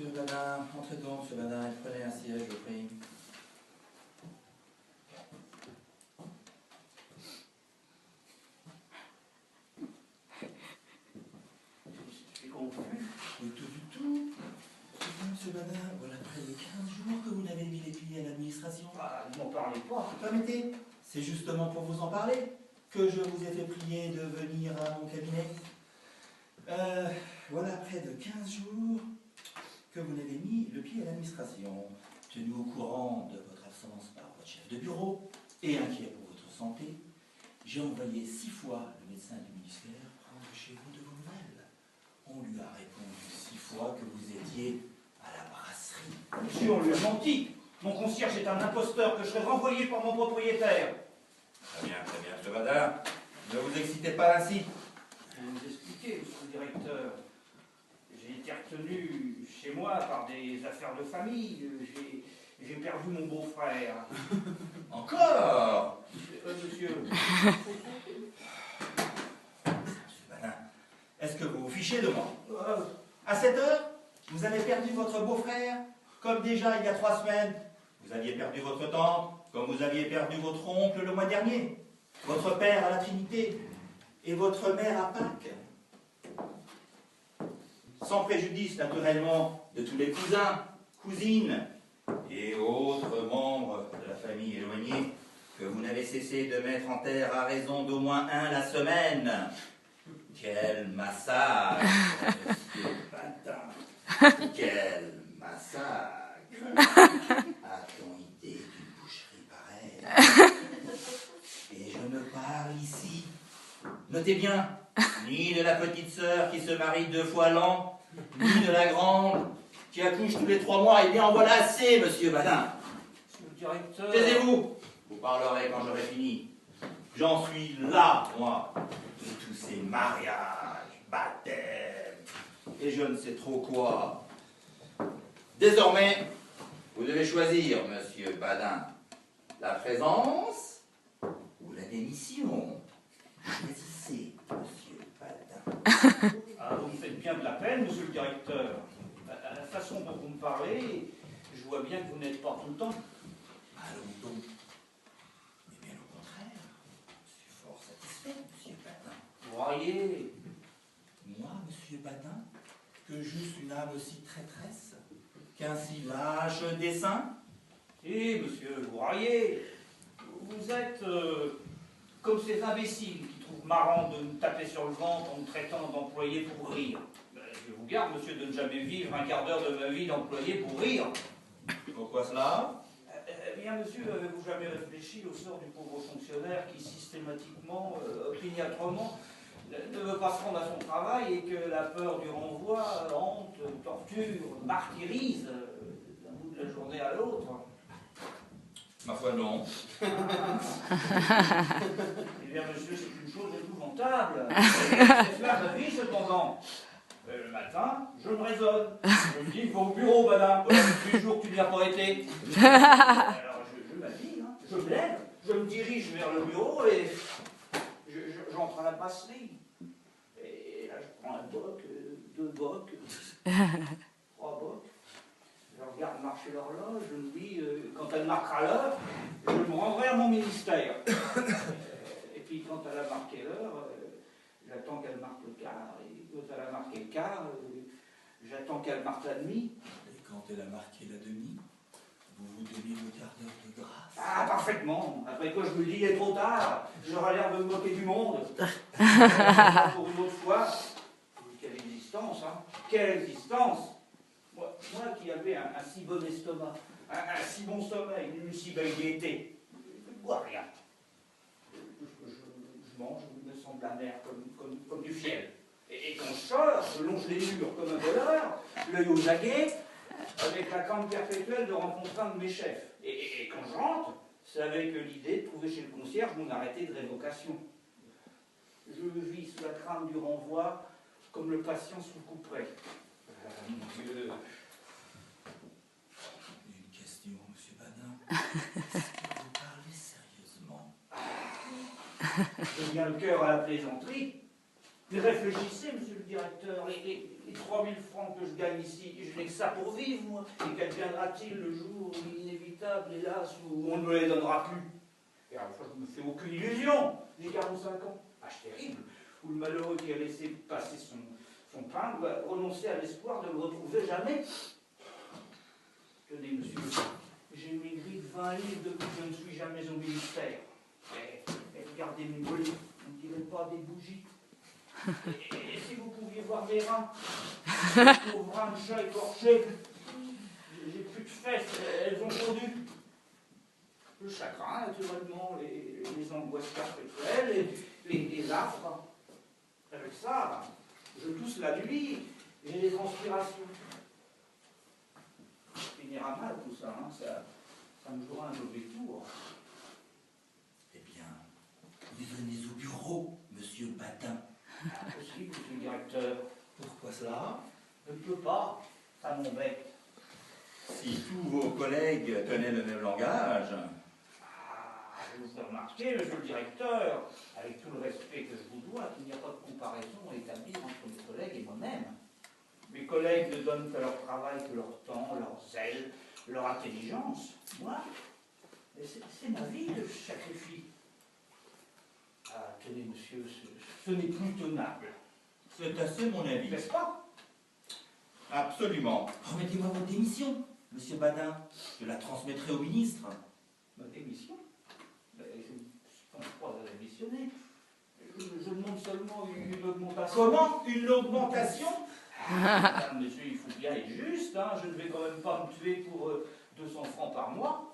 monsieur Badin. Entrez donc, monsieur Badin, et prenez un siège, je vous prie. Je suis confus. Du tout. Monsieur Badin, voilà près de 15 jours que vous n'avez mis les pieds à l'administration. Ah, ne m'en parlez pas. Permettez, c'est justement pour vous en parler que je vous ai fait prier de venir à mon cabinet. Voilà près de 15 jours que vous n'avez mis le pied à l'administration. Tenu au courant de votre absence par votre chef de bureau et inquiet pour votre santé, j'ai envoyé 6 fois le médecin du ministère prendre chez vous de vos nouvelles. On lui a répondu 6 fois que vous étiez à la brasserie. Monsieur, on lui a menti. Mon concierge est un imposteur, que je serai renvoyé par mon propriétaire. Très bien, monsieur Badin. Ne vous excitez pas ainsi. Je vais vous expliquer, monsieur le directeur. J'ai été retenu chez moi par des affaires de famille. J'ai perdu mon beau-frère. Encore Monsieur. Monsieur Badin, est-ce que vous vous fichez de moi? À cette heure, vous avez perdu votre beau-frère, comme déjà il y a 3 semaines. Vous aviez perdu votre tante, comme vous aviez perdu votre oncle le mois dernier. Votre père à la Trinité et votre mère à Pâques. Sans préjudice, naturellement, de tous les cousins, cousines et autres membres de la famille éloignée que vous n'avez cessé de mettre en terre à raison d'au moins 1 la semaine. Quel massacre, monsieur Badin. Quel massacre. A-t-on idée d'une boucherie pareille? Et je ne parle ici, notez bien, ni de la petite sœur qui se marie 2 fois l'an, ni de la grande qui accouche tous les 3 mois. Eh bien, en voilà assez, monsieur Badin. Monsieur le directeur. Taisez-vous. Vous parlerez quand j'aurai fini. J'en suis là, moi, de tous ces mariages, baptêmes, et je ne sais trop quoi. Désormais, vous devez choisir, monsieur Badin, la présence ou la démission. Choisissez, monsieur Badin. Ah, vous me faites bien de la peine, monsieur le directeur. À la façon dont vous me parlez, je vois bien que vous n'êtes pas tout le temps. Allons donc. Mais bien au contraire, je suis fort satisfait, monsieur Badin. Vous croyez? Moi, monsieur Badin, que j'eusse une âme aussi traîtresse, qu'un si lâche dessein? Eh, monsieur, vous raillez. Vous êtes comme ces imbéciles qui trouvent marrant de me taper sur le ventre en me traitant d'employé pour rire. Je vous garde, monsieur, de ne jamais vivre un quart d'heure de ma vie d'employé pour rire. Pourquoi cela? Eh bien, monsieur, avez-vous jamais réfléchi au sort du pauvre fonctionnaire qui systématiquement, opiniâtrement, ne veut pas se rendre à son travail et que la peur du renvoi hante, torture, martyrise d'un bout de la journée à l'autre? Ma foi, non. Eh bien, monsieur, c'est une chose épouvantable. C'est cela ma vie, cependant. Le matin, je me raisonne. Je me dis, il faut au bureau, madame. Voilà, depuis le jour que tu n'y as pas été. Alors, je m'habille, hein. Je me lève, je me dirige vers le bureau et j'entre à la brasserie. Et là, je prends un boc, 2 bocs, 3 bocs. Je regarde marcher l'horloge, je me dis, quand elle marquera l'heure, je me rendrai à mon ministère. Et puis quand elle a marqué l'heure, j'attends qu'elle marque le quart. Et quand elle a marqué le quart, j'attends qu'elle marque la demi. Et quand elle a marqué la demi, vous vous donnez le quart d'heure de grâce. Ah, parfaitement. Après quoi, je me dis, il est trop tard. J'aurai l'air de me moquer du monde. Pour une autre fois. Quelle existence, hein. Quelle existence. Moi qui avais un si bon estomac, un si bon sommeil, une si belle gaieté, je ne bois rien. Je mange, je me semble amer comme du fiel. Et quand je sors, je longe les murs comme un voleur, l'œil aux aguets, avec la crainte perpétuelle de rencontrer un de mes chefs. Et quand je rentre, c'est avec l'idée de trouver chez le concierge mon arrêté de révocation. Je vis sous la crainte du renvoi comme le patient sous le couperet. Mon Dieu. Une question, monsieur Badin. Est-ce que vous parlez sérieusement? J'ai bien le cœur à la plaisanterie, Mais réfléchissez, monsieur le directeur, les 3000 francs que je gagne ici, je n'ai que ça pour vivre, moi. Et qu'adviendra-t-il le jour inévitable, hélas, où on ne me les donnera plus? Et alors, je ne me fais aucune illusion. J'ai 45 ans, âge terrible, où le malheureux qui a laissé passer son pain doit renoncer à l'espoir de le retrouver jamais. Tenez, monsieur, j'ai maigri de 20 livres depuis que je ne suis jamais au ministère. Mais regardez mes mollets, on ne dirait pas des bougies. Et si vous pouviez voir mes reins, pauvres reins de chat écorchés, j'ai plus de fesses, elles ont fondu. Le chagrin, naturellement, les angoisses perpétuelles, les affres. Avec ça, je tousse la nuit, j'ai des transpirations. Ça finira mal tout ça, hein, ça me jouera un mauvais tour. Eh bien, vous venez au bureau, monsieur Badin. Impossible, monsieur le directeur. Pourquoi cela? Je ne peux pas, ça m'embête. Si tous vos collègues tenaient le même langage. Je vous fais remarquer, monsieur le directeur, avec tout le respect que je vous dois, qu'il n'y a pas de comparaison à établir entre mes collègues et moi-même. Mes collègues ne donnent que leur travail, que leur temps, leur zèle, leur intelligence. Moi, c'est ma vie que je sacrifie. Ah, tenez, monsieur, ce n'est plus tenable. C'est assez mon avis. N'est-ce pas? Absolument. Remettez-moi votre démission, monsieur Badin. Je la transmettrai au ministre. Ma démission? Je ne pense pas à démissionner. Je demande seulement une augmentation. Comment? Une augmentation? Madame, monsieur, il faut bien être juste, hein. Je ne vais quand même pas me tuer pour 200 francs par mois.